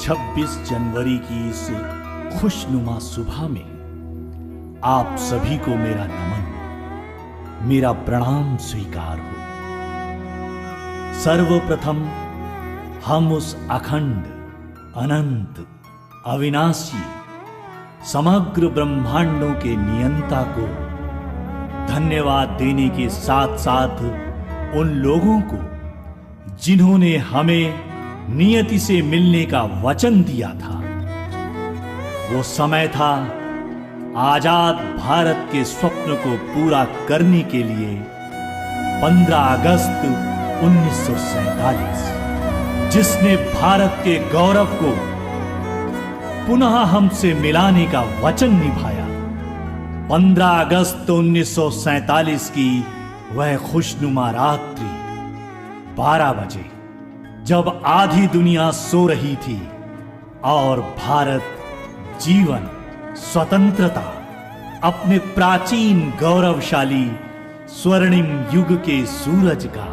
26 जनवरी की इस खुशनुमा सुबह में आप सभी को मेरा नमन, मेरा प्रणाम स्वीकार हो। सर्वप्रथम हम उस अखंड, अनंत, अविनाशी, समग्र ब्रह्मांडों के नियंता को धन्यवाद देने के साथ साथ उन लोगों को जिन्होंने हमें नियति से मिलने का वचन दिया था। वो समय था आजाद भारत के स्वप्न को पूरा करने के लिए 15 अगस्त 1947, जिसने भारत के गौरव को पुनः हमसे मिलाने का वचन निभाया। 15 अगस्त 1947 की वह खुशनुमा रात्रि 12 बजे, जब आधी दुनिया सो रही थी और भारत जीवन, स्वतंत्रता, अपने प्राचीन गौरवशाली स्वर्णिम युग के सूरज का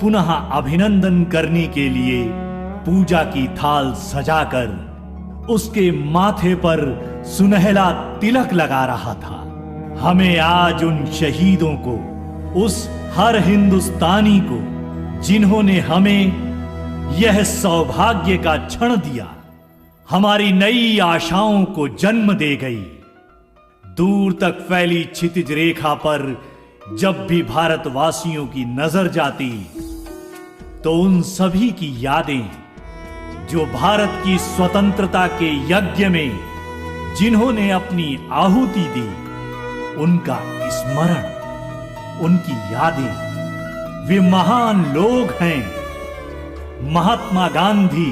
पुनः अभिनंदन करने के लिए पूजा की थाल सजाकर उसके माथे पर सुनहला तिलक लगा रहा था। हमें आज उन शहीदों को, उस हर हिंदुस्तानी को जिन्होंने हमें यह सौभाग्य का क्षण दिया, हमारी नई आशाओं को जन्म दे गई। दूर तक फैली क्षितिज रेखा पर जब भी भारतवासियों की नजर जाती तो उन सभी की यादें जो भारत की स्वतंत्रता के यज्ञ में जिन्होंने अपनी आहुति दी, उनका स्मरण, उनकी यादें। वे महान लोग हैं महात्मा गांधी,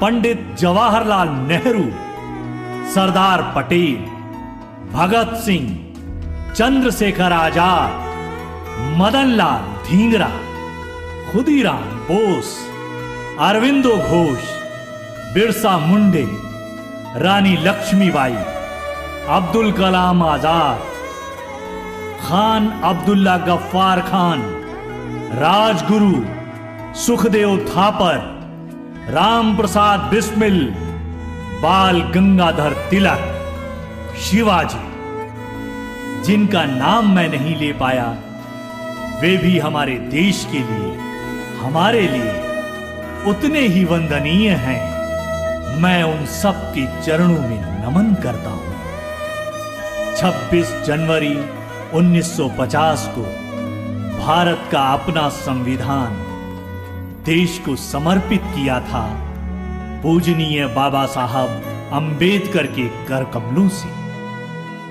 पंडित जवाहरलाल नेहरू, सरदार पटेल, भगत सिंह, चंद्रशेखर आजाद, मदनलाल धींगरा, खुदीराम बोस, अरविंदो घोष, बिरसा मुंडे, रानी लक्ष्मीबाई, अब्दुल कलाम आजाद, खान अब्दुल्ला गफ्फार खान, राजगुरु, सुखदेव थापर, राम प्रसाद बिस्मिल, बाल गंगाधर तिलक, शिवाजी, जिनका नाम मैं नहीं ले पाया, वे भी हमारे देश के लिए, हमारे लिए उतने ही वंदनीय हैं। मैं उन सब के चरणों में नमन करता हूं। 26 जनवरी 1950 को भारत का अपना संविधान देश को समर्पित किया था पूजनीय बाबा साहब अंबेडकर के कर कमलों से।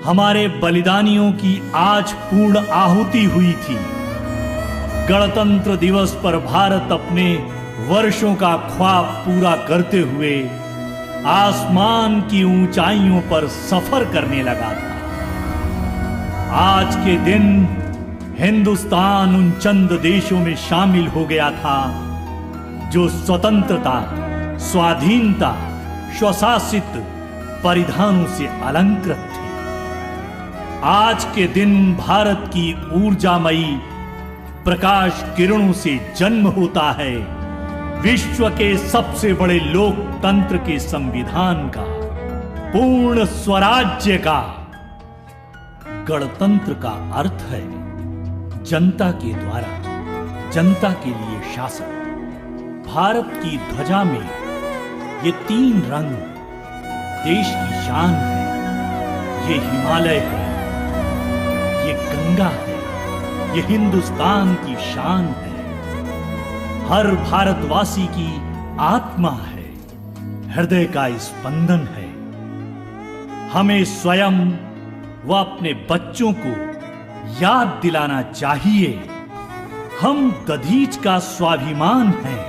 हमारे बलिदानियों की आज पूर्ण आहुति हुई थी। गणतंत्र दिवस पर भारत अपने वर्षों का ख्वाब पूरा करते हुए आसमान की ऊंचाइयों पर सफर करने लगा था। आज के दिन हिंदुस्तान उन चंद देशों में शामिल हो गया था जो स्वतंत्रता, स्वाधीनता, स्वशासित परिधानों से अलंकृत थे। आज के दिन भारत की ऊर्जामयी प्रकाश किरणों से जन्म होता है विश्व के सबसे बड़े लोकतंत्र के संविधान का, पूर्ण स्वराज्य का। गणतंत्र का अर्थ है जनता के द्वारा, जनता के लिए शासन। भारत की ध्वजा में ये 3 रंग देश की शान है। ये हिमालय है, ये गंगा है, ये हिंदुस्तान की शान है। हर भारतवासी की आत्मा है, हृदय का स्पंदन है। हमें स्वयं व अपने बच्चों को याद दिलाना चाहिए, हम दधीच का स्वाभिमान हैं,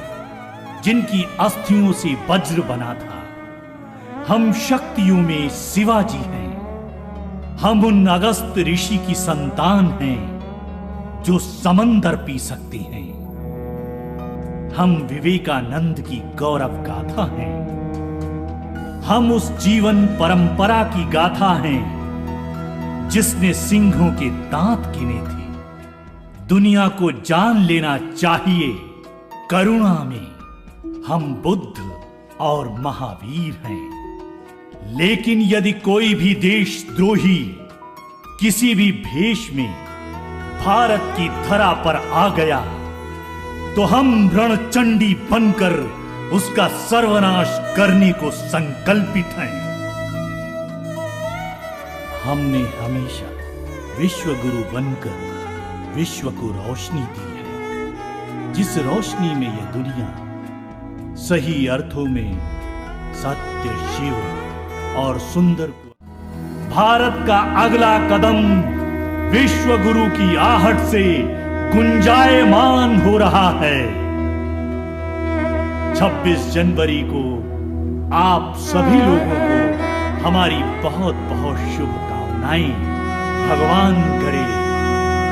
जिनकी अस्थियों से वज्र बना था। हम शक्तियों में शिवाजी हैं। हम उन अगस्त ऋषि की संतान हैं जो समंदर पी सकते हैं। हम विवेकानंद की गौरव गाथा हैं। हम उस जीवन परंपरा की गाथा हैं जिसने सिंहों के दांत गिने थे। दुनिया को जान लेना चाहिए करुणा में। हम बुद्ध, और महावीर हैं। लेकिन यदि कोई भी देशद्रोही किसी भी भेष में भारत की धरा पर आ गया तो हम रणचंडी बनकर उसका सर्वनाश करने को संकल्पित हैं। हमने हमेशा विश्व गुरु बनकर विश्व को रोशनी दी है, जिस रोशनी में यह दुनिया सही अर्थों में सत्य, शिव और सुंदर को। भारत का अगला कदम विश्व गुरु की आहट से गुंजायमान हो रहा है। 26 जनवरी को आप सभी लोगों को हमारी बहुत बहुत शुभकामनाएं। भगवान करे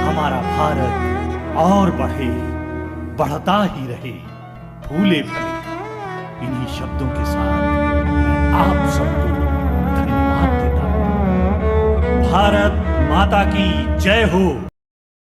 हमारा भारत और बढ़े, बढ़ता ही रहे, फूले फले। इन्हीं शब्दों के साथ मैं आप सबको धन्यवाद देता हूं। भारत माता की जय हो।